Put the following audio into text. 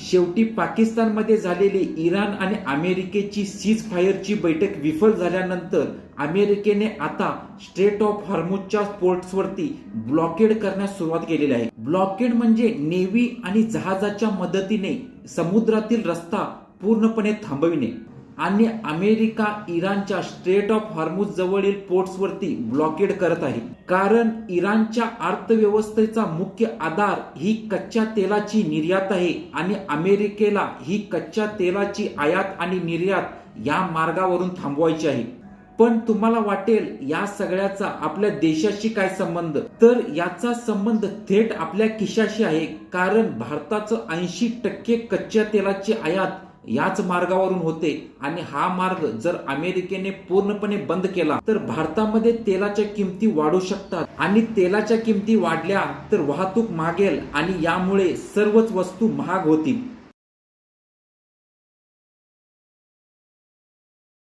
शेवटी पाकिस्तानमध्ये झालेली इराण आणि अमेरिकेची सीज फायरची बैठक विफल झाल्यानंतर अमेरिकेने आता स्ट्रेट ऑफ हॉर्मुझच्या पोर्ट्सवरती ब्लॉकेड करण्यास सुरुवात केलेली आहे। ब्लॉकेड म्हणजे नेव्ही आणि जहाजाच्या मदतीने समुद्रातील रस्ता पूर्णपणे थांबविणे आणि अमेरिका इराणच्या स्ट्रेट ऑफ हॉर्मुझ जवळील पोर्ट्सवरती ब्लॉकेड करत आहे, कारण इराणच्या अर्थव्यवस्थेचा मुख्य आधार ही कच्च्या तेलाची निर्यात आहे आणि अमेरिकेला ही कच्च्या तेलाची आयात आणि निर्यात या मार्गावरून थांबवायची आहे। पण तुम्हाला वाटेल या सगळ्याचा आपल्या देशाशी काय संबंध, तर याचा संबंध थेट आपल्या खिशाशी आहे, कारण भारताचं 80% कच्च्या तेलाची आयात याच मार्गावरून होते आणि हा मार्ग जर अमेरिकेने पूर्णपणे बंद केला तर भारतामध्ये तेलाच्या किमती वाढू शकतात आणि तेलाच्या किमती वाढल्या तर वाहतूक मागेल आणि यामुळे सर्वच वस्तू महाग होतील।